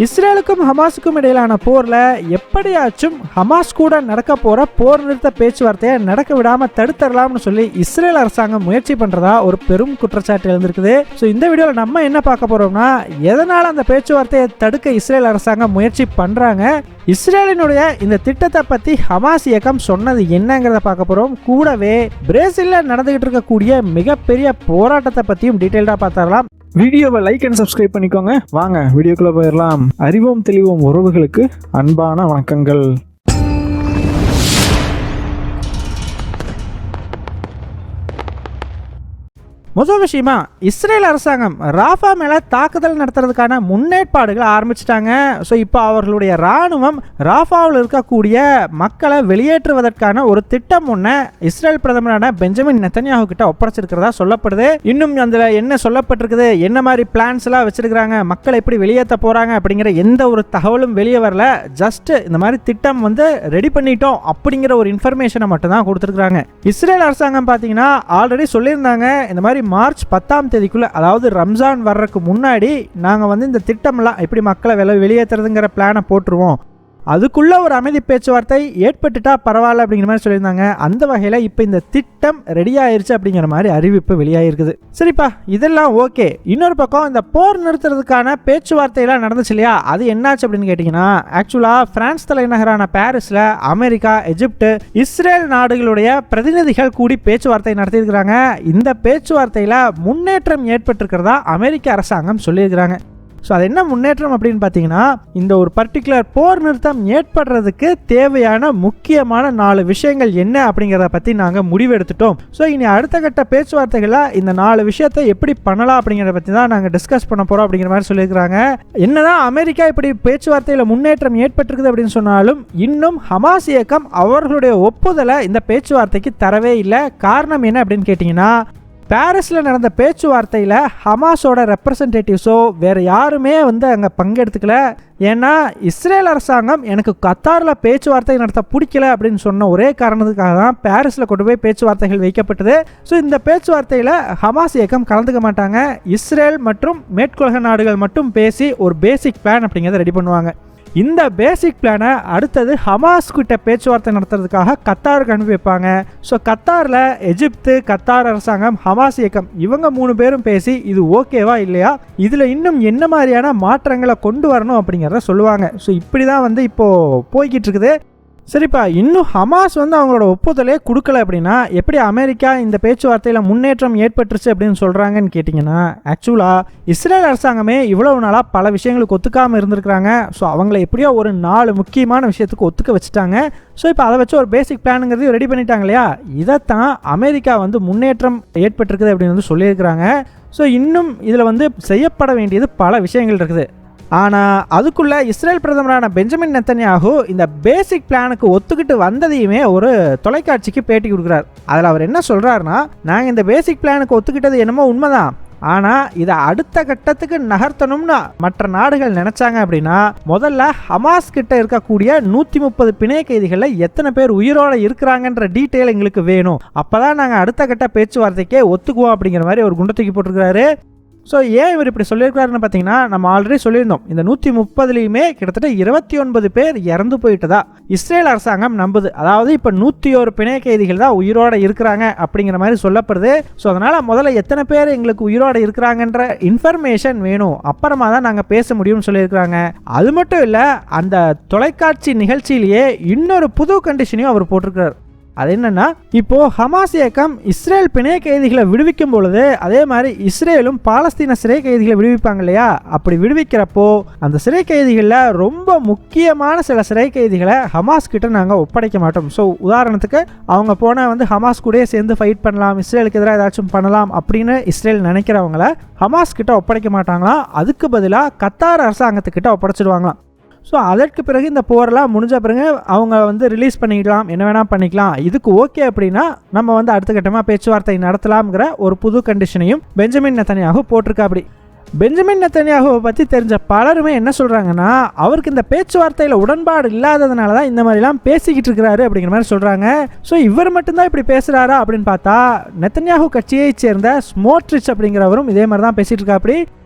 இஸ்ரேலுக்கும் ஹமாஸுக்கும் இடையிலான போர்ல எப்படியாச்சும் ஹமாஸ் கூட நடக்க போற போர் நிறுத்த பேச்சுவார்த்தையை நடக்க விடாம தடுத்தரலாம்னு சொல்லி இஸ்ரேல் அரசாங்கம் முயற்சி பண்றதா ஒரு பெரும் குற்றச்சாட்டு எழுந்திருக்குது. ஸோ இந்த வீடியோவில் நம்ம என்ன பார்க்க போறோம்னா, எதனால அந்த பேச்சுவார்த்தையை தடுக்க இஸ்ரேல் அரசாங்கம் முயற்சி பண்றாங்க, இஸ்ரேலினுடைய இந்த திட்டத்தை பத்தி ஹமாஸ் இயக்கம் சொன்னது என்னங்கிறத பார்க்க போறோம். கூடவே பிரேசில்ல நடந்துகிட்டு இருக்கக்கூடிய மிகப்பெரிய போராட்டத்தை பத்தியும் டீடைல்டா பார்த்தரலாம். வீடியோவை லைக் அண்ட் சப்ஸ்கிரைப் பண்ணிக்கோங்க. வாங்க வீடியோக்குள்ள போயிடலாம். அறிவோம் தெளிவோம் உறவுகளுக்கு அன்பான வணக்கங்கள். முதல் விஷயமா, இஸ்ரேல் அரசாங்கம் ராஃபா மேலே தாக்குதல் நடத்துறதுக்கான முன்னேற்பாடுகளை ஆரம்பிச்சிட்டாங்க. ஸோ இப்போ அவர்களுடைய இராணுவம் ராஃபாவில் இருக்கக்கூடிய மக்களை வெளியேற்றுவதற்கான ஒரு திட்டம் ஒன்று இஸ்ரேல் பிரதமரான பெஞ்சமின் நெத்தன்யாஹு கிட்ட ஒப்படைச்சிருக்கிறதா சொல்லப்படுது. இன்னும் அதில் என்ன சொல்லப்பட்டிருக்குது, என்ன மாதிரி பிளான்ஸ் எல்லாம் வச்சிருக்கிறாங்க, மக்களை எப்படி வெளியேற்ற போறாங்க அப்படிங்கிற எந்த ஒரு தகவலும் வெளியே வரல. ஜஸ்ட் இந்த மாதிரி திட்டம் ரெடி பண்ணிட்டோம் அப்படிங்கிற ஒரு இன்ஃபர்மேஷனை மட்டும் தான் கொடுத்துருக்காங்க. இஸ்ரேல் அரசாங்கம் பார்த்தீங்கன்னா ஆல்ரெடி சொல்லியிருந்தாங்க, இந்த மாதிரி மார்ச் 10ஆம் தேதிக்குள்ள, அதாவது ரம்ஜான் வர்றதுக்கு முன்னாடி நாங்கள் இந்த திட்டம்லாம் எப்படி மக்களை வெளியேற்றுறதுங்கிற பிளானை போட்டுருவோம், அதுக்குள்ள ஒரு அமைதி பேச்சுவார்த்தை ஏற்பட்டுட்டா பரவாயில்ல அப்படிங்கிற மாதிரி சொல்லியிருந்தாங்க. அந்த வகையில் இப்போ இந்த திட்டம் ரெடி ஆயிருச்சு அப்படிங்கிற மாதிரி அறிவிப்பு வெளியாகிருக்குது. சரிப்பா, இதெல்லாம் ஓகே. இன்னொரு பக்கம் இந்த போர் நிறுத்துறதுக்கான பேச்சுவார்த்தையெல்லாம் நடந்துச்சு இல்லையா, அது என்னாச்சு அப்படின்னு கேட்டிங்கன்னா, ஆக்சுவலாக பிரான்ஸ் தலைநகரான பாரிஸில் அமெரிக்கா, எஜிப்து, இஸ்ரேல் நாடுகளுடைய பிரதிநிதிகள் கூடி பேச்சுவார்த்தை நடத்தியிருக்கிறாங்க. இந்த பேச்சுவார்த்தையில் முன்னேற்றம் ஏற்பட்டிருக்கிறதா அமெரிக்க அரசாங்கம் சொல்லியிருக்கிறாங்க. ஸோ அது என்ன முன்னேற்றம் அப்படின்னு பார்த்தீங்கன்னா, இந்த ஒரு பர்டிகுலர் போர் நிறுத்தம் ஏற்படுறதுக்கு தேவையான முக்கியமான 4 விஷயங்கள் என்ன அப்படிங்கிறத பற்றி நாங்கள் முடிவெடுத்துட்டோம். ஸோ இனி அடுத்த கட்ட பேச்சுவார்த்தைகளில் இந்த 4 விஷயத்தை எப்படி பண்ணலாம் அப்படிங்கிறத பற்றி தான் நாங்கள் டிஸ்கஸ் பண்ண போகிறோம் அப்படிங்கிற மாதிரி சொல்லியிருக்கிறாங்க. என்னதான் அமெரிக்கா இப்படி பேச்சுவார்த்தையில் முன்னேற்றம் ஏற்பட்டிருக்குது அப்படின்னு சொன்னாலும், இன்னும் ஹமாஸ் இயக்கம் அவர்களுடைய ஒப்புதலை இந்த பேச்சுவார்த்தைக்கு தரவே இல்லை. காரணம் என்ன அப்படின்னு கேட்டிங்கன்னா, பாரிஸில் நடந்த பேச்சுவார்த்தையில் ஹமாஸோட ரெப்ரசன்டேட்டிவ்ஸோ வேறு யாருமே அங்கே பங்கெடுத்துக்கல. ஏன்னா இஸ்ரேல் அரசாங்கம் எனக்கு கத்தாரில் பேச்சுவார்த்தை நடத்த பிடிக்கல அப்படின்னு சொன்ன ஒரே காரணத்துக்காக தான் பாரிஸில் கொண்டு போய் பேச்சுவார்த்தைகள் வைக்கப்பட்டது. ஸோ இந்த பேச்சுவார்த்தையில் ஹமாஸ் இயக்கம் கலந்துக்க மாட்டாங்க. இஸ்ரேல் மற்றும் மேற்குலக நாடுகள் மட்டும் பேசி ஒரு பேசிக் பிளான் அப்படிங்கிறத ரெடி பண்ணுவாங்க. இந்த பேசிக் பிளானை அடுத்தது ஹமாஸ் கிட்ட பேச்சுவார்த்தை நடத்துறதுக்காக கத்தாருக்கு அனுப்பி வைப்பாங்க. ஸோ கத்தாரில் எஜிப்து, கத்தார் அரசாங்கம், ஹமாஸ் இயக்கம் இவங்க 3 பேரும் பேசி இது ஓகேவா இல்லையா, இதில் இன்னும் என்ன மாதிரியான மாற்றங்களை கொண்டு வரணும் அப்படிங்கிறத சொல்லுவாங்க. ஸோ இப்படி தான் இப்போது போய்கிட்டு இருக்குது. சரிப்பா, இன்னும் ஹமாஸ் அவங்களோட ஒப்புதலே கொடுக்கல அப்படின்னா எப்படி அமெரிக்கா இந்த பேச்சுவார்த்தையில் முன்னேற்றம் ஏற்பட்டுருச்சு அப்படின்னு சொல்கிறாங்கன்னு கேட்டிங்கன்னா, ஆக்சுவலாக இஸ்ரேல் அரசாங்கமே இவ்வளவு நாளாக பல விஷயங்களுக்கு ஒத்துக்காமல் இருந்திருக்கிறாங்க. ஸோ அவங்கள எப்படியோ ஒரு 4 முக்கியமான விஷயத்துக்கு ஒத்துக்க வச்சுட்டாங்க. ஸோ இப்போ அதை வச்சு ஒரு பேசிக் பிளானுங்கிறதையும் ரெடி பண்ணிட்டாங்க இல்லையா, இதைத்தான் அமெரிக்கா முன்னேற்றம் ஏற்பட்டிருக்குது அப்படின்னு சொல்லியிருக்கிறாங்க. ஸோ இன்னும் இதில் செய்யப்பட வேண்டியது பல விஷயங்கள் இருக்குது. ஆனால் அதுக்குள்ளே இஸ்ரேல் பிரதமரான பெஞ்சமின் நெத்தன்யாஹு இந்த பேசிக் பிளானுக்கு ஒத்துக்கிட்டு வந்ததையுமே ஒரு தொலைக்காட்சிக்கு பேட்டி கொடுக்குறார். அதில் அவர் என்ன சொல்கிறாருன்னா, நாங்கள் இந்த பேசிக் பிளானுக்கு ஒத்துக்கிட்டது என்னமோ உண்மைதான், ஆனால் இதை அடுத்த கட்டத்துக்கு நகர்த்தணும்னு மற்ற நாடுகள் நினச்சாங்க அப்படின்னா, முதல்ல ஹமாஸ் கிட்ட இருக்கக்கூடிய 130 பிணை கைதிகளில் எத்தனை பேர் உயிரோடு இருக்கிறாங்கன்ற டீட்டெயில் எங்களுக்கு வேணும், அப்போ தான் நாங்கள் அடுத்த கட்ட பேச்சுவார்த்தைக்கே ஒத்துக்குவோம் அப்படிங்கிற மாதிரி ஒரு குண்டை தூக்கி போட்டிருக்கிறாரு. ஸோ ஏன் இவர் இப்படி சொல்லியிருக்கிறாருன்னு பார்த்தீங்கன்னா, நம்ம ஆல்ரெடி சொல்லியிருந்தோம், இந்த 130லையுமே கிட்டத்தட்ட 29 பேர் இறந்து போயிட்டதா இஸ்ரேல் அரசாங்கம் நம்புது. அதாவது இப்போ 101 பிணை கைதிகள் தான் உயிரோடு இருக்கிறாங்க அப்படிங்கிற மாதிரி சொல்லப்படுது. ஸோ அதனால் முதல்ல எத்தனை பேர் எங்களுக்கு உயிரோடு இருக்கிறாங்கன்ற இன்ஃபர்மேஷன் வேணும், அப்புறமா தான் நாங்கள் பேச முடியும்னு சொல்லியிருக்கிறாங்க. அது மட்டும் இல்லை, அந்த தொலைக்காட்சி நிகழ்ச்சியிலேயே இன்னொரு புது கண்டிஷனையும் அவர் போட்டிருக்கிறார். அது என்னன்னா, இப்போ ஹமாஸ் இயக்கம் இஸ்ரேல் பிணை கைதிகளை விடுவிக்கும் பொழுது அதே மாதிரி இஸ்ரேலும் பாலஸ்தீன சிறை கைதிகளை விடுவிப்பாங்க இல்லையா, அப்படி விடுவிக்கிறப்போ அந்த சிறை கைதிகளில் ரொம்ப முக்கியமான சில சிறை கைதிகளை ஹமாஸ் கிட்ட நாங்கள் ஒப்படைக்க மாட்டோம். ஸோ உதாரணத்துக்கு அவங்க போனால் ஹமாஸ் கூட சேர்ந்து ஃபைட் பண்ணலாம், இஸ்ரேலுக்கு எதிராக ஏதாச்சும் பண்ணலாம் அப்படின்னு இஸ்ரேல் நினைக்கிறவங்கள ஹமாஸ் கிட்ட ஒப்படைக்க மாட்டாங்களாம். அதுக்கு பதிலாக கத்தார் அரசாங்கத்துக்கிட்ட ஒப்படைச்சிடுவாங்களாம். ஸோ அதற்கு பிறகு இந்த போரெல்லாம் முடிஞ்ச பிறகு அவங்க ரிலீஸ் பண்ணிக்கலாம், என்ன வேணால் பண்ணிக்கலாம். இதுக்கு ஓகே அப்படின்னா நம்ம அடுத்த கட்டமாக பேச்சுவார்த்தை நடத்தலாம்ங்கிற ஒரு புது கண்டிஷனையும் பெஞ்சமின் நெத்தன்யாஹு போட்டிருக்கா. அப்படி பெஞ்சமின் நெத்தன்யாஹுவை பற்றி தெரிஞ்ச பலருமே என்ன சொல்கிறாங்கன்னா, அவருக்கு இந்த பேச்சுவார்த்தையில் உடன்பாடு இல்லாததுனால தான் இந்த மாதிரிலாம் பேசிக்கிட்டு இருக்கிறாரு அப்படிங்கிற மாதிரி சொல்கிறாங்க. ஸோ இவர் மட்டும்தான் இப்படி பேசுகிறாரா அப்படின்னு பார்த்தா, நெத்தன்யாஹு கட்சியை சேர்ந்த ஸ்மோட்ரிச் அப்படிங்கிறவரும் இதே மாதிரி தான் பேசிகிட்டு இருக்கா. அப்படி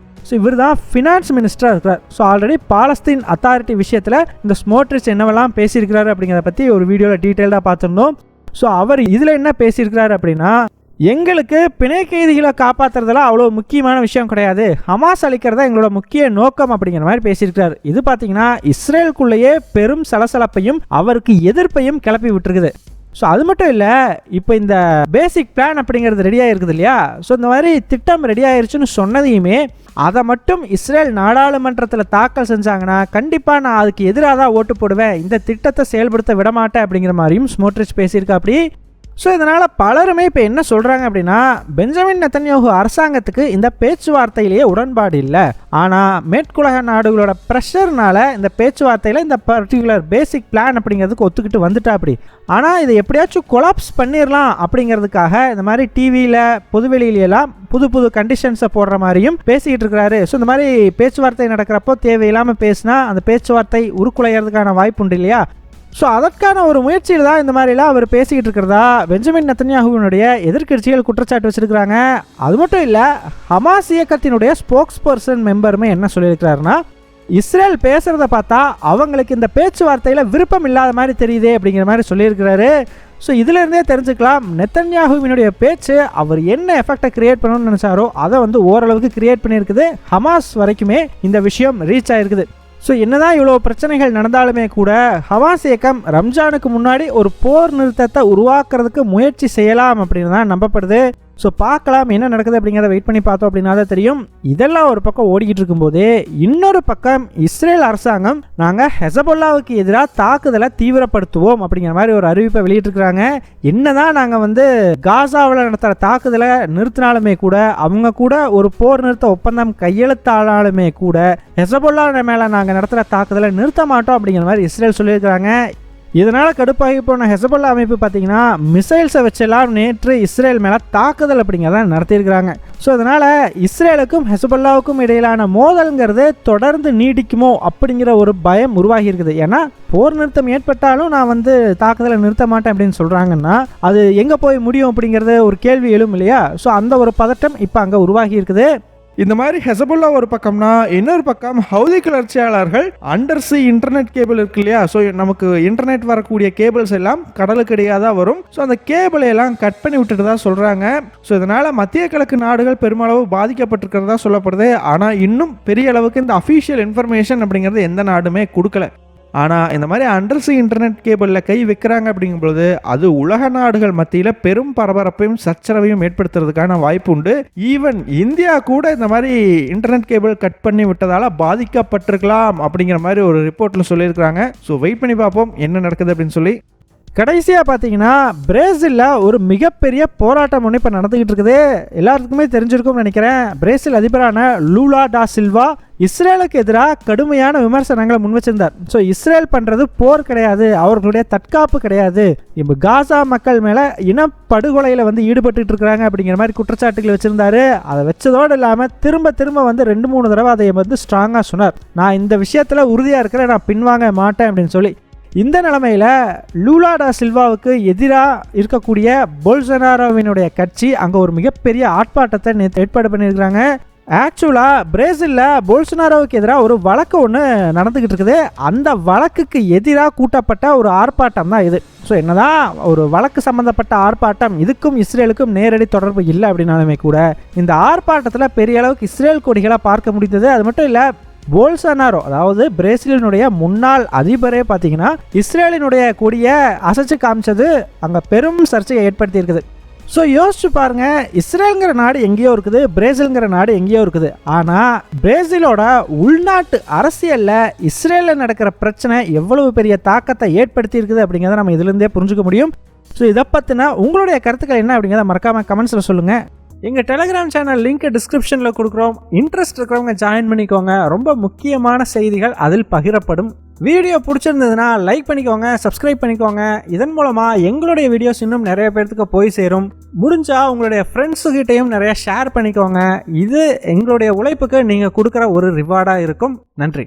ஸோ இவர் தான் ஃபினான்ஸ் மினிஸ்டராக இருக்கிறார். ஸோ ஆல்ரெடி பாலஸ்தீன் அத்தாரிட்டி விஷயத்தில் இந்த ஸ்மோட்ரிச் என்னவெல்லாம் பேசியிருக்கிறாரு அப்படிங்கிறத பற்றி ஒரு வீடியோவில் டீட்டெயில்டாக பார்த்துருந்தோம். ஸோ அவர் இதில் என்ன பேசியிருக்கிறாரு அப்படின்னா, எங்களுக்கு பிணை கைதிகளை காப்பாற்றுறதுலாம் அவ்வளோ முக்கியமான விஷயம் கிடையாது, ஹமாஸ் அளிக்கிறதா எங்களோட முக்கிய நோக்கம் அப்படிங்கிற மாதிரி பேசியிருக்கிறார். இது பார்த்தீங்கன்னா இஸ்ரேலுக்குள்ளேயே பெரும் சலசலப்பையும் அவருக்கு எதிர்ப்பையும் கிளப்பி விட்டுருக்குது. ஸோ அது மட்டும் இல்லை, இப்போ இந்த பேசிக் பிளான் அப்படிங்கிறது ரெடியாக இருக்குது இல்லையா, ஸோ இந்த மாதிரி திட்டம் ரெடி ஆயிருச்சுன்னு சொன்னதையுமே அதை மட்டும் இஸ்ரேல் நாடாளுமன்றத்தில் தாக்கல் செஞ்சாங்கன்னா கண்டிப்பாக நான் அதுக்கு எதிராக தான் ஓட்டு போடுவேன், இந்த திட்டத்தை செயல்படுத்த விடமாட்டேன் அப்படிங்கிற மாதிரியும் ஸ்மோட்ரிச் பேசியிருக்கா. அப்படி ஸோ இதனால் பலருமே இப்போ என்ன சொல்கிறாங்க அப்படின்னா, பெஞ்சமின் நெத்தன்யாஹு அரசாங்கத்துக்கு இந்த பேச்சுவார்த்தையிலேயே உடன்பாடு இல்லை, ஆனால் மேற்குலக நாடுகளோட ப்ரெஷர்னால இந்த பேச்சுவார்த்தையில் இந்த பர்டிகுலர் பேசிக் பிளான் அப்படிங்கிறதுக்கு ஒத்துக்கிட்டு வந்துட்டா. அப்படி ஆனால் இதை எப்படியாச்சும் கொலாப்ஸ் பண்ணிடலாம் அப்படிங்கிறதுக்காக இந்த மாதிரி டிவியில் பொதுவெளியிலெல்லாம் புது புது கண்டிஷன்ஸை போடுற மாதிரியும் பேசிக்கிட்டு இருக்கிறாரு. ஸோ இந்த மாதிரி பேச்சுவார்த்தை நடக்கிறப்போ தேவையில்லாமல் பேசினா அந்த பேச்சுவார்த்தை உருக்குலைகிறதுக்கான வாய்ப்பு உண்டு இல்லையா. ஸோ அதற்கான ஒரு முயற்சியில் தான் இந்த மாதிரிலாம் அவர் பேசிக்கிட்டு இருக்கிறதா பெஞ்சமின் நெத்தன்யாஹுவினுடைய எதிர்க்கட்சிகள் குற்றச்சாட்டு வச்சுருக்கிறாங்க. அது மட்டும் இல்லை, ஹமாஸ் இயக்கத்தினுடைய ஸ்போக்ஸ் பர்சன் மெம்பருமே என்ன சொல்லியிருக்கிறாருன்னா, இஸ்ரேல் பேசுகிறத பார்த்தா அவங்களுக்கு இந்த பேச்சுவார்த்தையில் விருப்பம் இல்லாத மாதிரி தெரியுதே அப்படிங்கிற மாதிரி சொல்லியிருக்கிறாரு. ஸோ இதிலேருந்தே தெரிஞ்சுக்கலாம் நெத்தன்யாஹுவினுடைய பேச்சு அவர் என்ன எஃபெக்டை கிரியேட் பண்ணணும்னு நினச்சாரோ அதை ஓரளவுக்கு கிரியேட் பண்ணியிருக்குது. ஹமாஸ் வரைக்குமே இந்த விஷயம் ரீச் ஆகிருக்குது. ஸோ என்னதான் இவ்வளோ பிரச்சனைகள் நடந்தாலுமே கூட ஹமாஸ் இயக்கம் ரம்ஜானுக்கு முன்னாடி ஒரு போர் நிறுத்தத்தை உருவாக்குறதுக்கு முயற்சி செய்யலாம் அப்படின்னு தான் நம்பப்படுது. ஸோ பார்க்கலாம் என்ன நடக்குது அப்படிங்கிறத வெயிட் பண்ணி பார்த்தோம் அப்படின்னா தான் தெரியும். இதெல்லாம் ஒரு பக்கம் ஓடிக்கிட்டு இருக்கும்போது இன்னொரு பக்கம் இஸ்ரேல் அரசாங்கம் நாங்கள் ஹெசபொல்லாவுக்கு எதிராக தாக்குதலை தீவிரப்படுத்துவோம் அப்படிங்கிற மாதிரி ஒரு அறிவிப்பை வெளியிட்டிருக்கிறாங்க. என்னதான் நாங்கள் காசாவில் நடத்துகிற தாக்குதலை நிறுத்தினாலுமே கூட, அவங்க கூட ஒரு போர் நிறுத்த ஒப்பந்தம் கையெழுத்தானாலுமே கூட ஹெசபொல்லா மேலே நாங்கள் நடத்துகிற தாக்குதலை நிறுத்த மாட்டோம் அப்படிங்கிற மாதிரி இஸ்ரேல் சொல்லியிருக்கிறாங்க. இதனால் கடுப்பாகி போன ஹெசபொல்லா அமைப்பு பார்த்தீங்கன்னா மிசைல்ஸை வச்செல்லாம் நேற்று இஸ்ரேல் மேலே தாக்குதல் அப்படிங்கிறத நடத்தியிருக்கிறாங்க. ஸோ அதனால் இஸ்ரேலுக்கும் ஹெசபொல்லாவுக்கும் இடையிலான மோதல்ங்கிறது தொடர்ந்து நீடிக்குமோ அப்படிங்கிற ஒரு பயம் உருவாகி இருக்குது. ஏன்னா போர் நிறுத்தம் ஏற்பட்டாலும் நான் தாக்குதலை நிறுத்த மாட்டேன் அப்படின்னு சொல்கிறாங்கன்னா அது எங்கே போய் முடியும் அப்படிங்கிறது ஒரு கேள்வி எழும் இல்லையா. ஸோ அந்த ஒரு பதட்டம் இப்போ அங்கே உருவாகி இருக்குது. இந்த மாதிரி ஹெசபுல்லா ஒரு பக்கம்னா, இன்னொரு பக்கம் ஹவுதி கிளர்ச்சியாளர்கள் அண்டர் சி இன்டர்நெட் கேபிள் இருக்கு இல்லையா. ஸோ நமக்கு இன்டர்நெட் வரக்கூடிய கேபிள்ஸ் எல்லாம் கடலுக்கு இடையே தான் வரும். ஸோ அந்த கேபிளை எல்லாம் கட் பண்ணி விட்டுட்டு தான் சொல்கிறாங்க. ஸோ இதனால் மத்திய கிழக்கு நாடுகள் பெருமளவு பாதிக்கப்பட்டிருக்கிறதா சொல்லப்படுது. ஆனால் இன்னும் பெரிய அளவுக்கு இந்த அஃபீஷியல் இன்ஃபர்மேஷன் அப்படிங்கிறது எந்த நாடுமே கொடுக்கல. ஆனால் இந்த மாதிரி அண்டர் சி இன்டர்நெட் கேபிளில் கை வைக்கிறாங்க அப்படிங்கும்பொழுது அது உலக நாடுகள் மத்தியில் பெரும் பரபரப்பையும் சச்சரவையும் ஏற்படுத்துறதுக்கான வாய்ப்பு உண்டு. ஈவன் இந்தியா கூட இந்த மாதிரி இன்டர்நெட் கேபிள் கட் பண்ணி விட்டதால் பாதிக்கப்பட்டிருக்கலாம் அப்படிங்கிற மாதிரி ஒரு ரிப்போர்ட்டில் சொல்லியிருக்கிறாங்க. ஸோ வெயிட் பண்ணி பார்ப்போம் என்ன நடக்குது அப்படின்னு சொல்லி. கடைசியாக பார்த்தீங்கன்னா பிரேசிலில் ஒரு மிகப்பெரிய போராட்டம் ஒன்று இப்போ நடந்துக்கிட்டு இருக்குது. எல்லாத்துக்குமே தெரிஞ்சிருக்கும்னு நினைக்கிறேன். பிரேசில் அதிபரான லூலா டா சில்வா இஸ்ரேலுக்கு எதிராக கடுமையான விமர்சனங்களை முன் வச்சிருந்தார். ஸோ இஸ்ரேல் பண்ணுறது போர் கிடையாது, அவர்களுடைய தற்காப்பு கிடையாது, இப்போ காசா மக்கள் மேலே இனப்படுகொலையில் ஈடுபட்டு இருக்கிறாங்க அப்படிங்கிற மாதிரி குற்றச்சாட்டுகள் வச்சுருந்தாரு. அதை வச்சதோடு இல்லாமல் திரும்ப 2-3 தடவை அதை ஸ்ட்ராங்காக சொன்னார். நான் இந்த விஷயத்தில் உறுதியாக இருக்கிறேன், நான் பின்வாங்க மாட்டேன் அப்படின்னு சொல்லி. இந்த நிலைமையில் லூலா டா சில்வாவுக்கு எதிராக இருக்கக்கூடிய போல்சனாரோவினுடைய கட்சி அங்கே ஒரு மிகப்பெரிய ஆர்ப்பாட்டத்தை ஏற்பாடு பண்ணியிருக்கிறாங்க. ஆக்சுவலாக பிரேசிலில் போல்சனாரோவுக்கு எதிராக ஒரு வழக்கு ஒன்று நடந்துக்கிட்டு இருக்குது. அந்த வழக்குக்கு எதிராக கூட்டப்பட்ட ஒரு ஆர்ப்பாட்டம் தான் இது. ஸோ என்னதான் ஒரு வழக்கு சம்மந்தப்பட்ட ஆர்ப்பாட்டம், இதுக்கும் இஸ்ரேலுக்கும் நேரடி தொடர்பு இல்லை அப்படின்னாலுமே கூட இந்த ஆர்ப்பாட்டத்தில் பெரிய அளவுக்கு இஸ்ரேல் கொடிகளை பார்க்க முடிந்தது. அது மட்டும் இல்லை, போல்சனாரோ அதாவது பிரேசிலினுடைய முன்னாள் அதிபரே பார்த்தீங்கன்னா இஸ்ரேலினுடைய கொடியை அசைச்சு காமிச்சது அங்கே பெரும் சர்ச்சையை ஏற்படுத்தி இருக்குது. ஸோ யோசிச்சு பாருங்க, இஸ்ரேலுங்கிற நாடு எங்கேயோ இருக்குது, பிரேசிலுங்கிற நாடு எங்கேயோ இருக்குது. ஆனால் பிரேசிலோட உள்நாட்டு அரசியலில் இஸ்ரேலில் நடக்கிற பிரச்சனை எவ்வளவு பெரிய தாக்கத்தை ஏற்படுத்தி இருக்குது அப்படிங்கிறத நம்ம இதுலேருந்தே புரிஞ்சுக்க முடியும். ஸோ இதை பற்றின உங்களுடைய கருத்துக்கள் என்ன அப்படிங்கிறத மறக்காமல் கமெண்ட்ஸில் சொல்லுங்கள். எங்கள் டெலிகிராம் சேனல் லிங்க் டிஸ்கிரிப்ஷனில் கொடுக்குறோம். இன்ட்ரெஸ்ட் இருக்கிறவங்க ஜாயின் பண்ணிக்கோங்க. ரொம்ப முக்கியமான செய்திகள் அதில் பகிரப்படும். வீடியோ பிடிச்சிருந்ததுன்னா லைக் பண்ணிக்கோங்க, சப்ஸ்கிரைப் பண்ணிக்கோங்க. இதன் மூலமாக எங்களுடைய வீடியோஸ் இன்னும் நிறைய பேர்த்துக்கு போய் சேரும். முடிஞ்சால் உங்களுடைய ஃப்ரெண்ட்ஸுக்கிட்டையும் நிறைய ஷேர் பண்ணிக்கோங்க. இது எங்களுடைய உழைப்புக்கு நீங்கள் கொடுக்குற ஒரு ரிவார்டாக இருக்கும். நன்றி.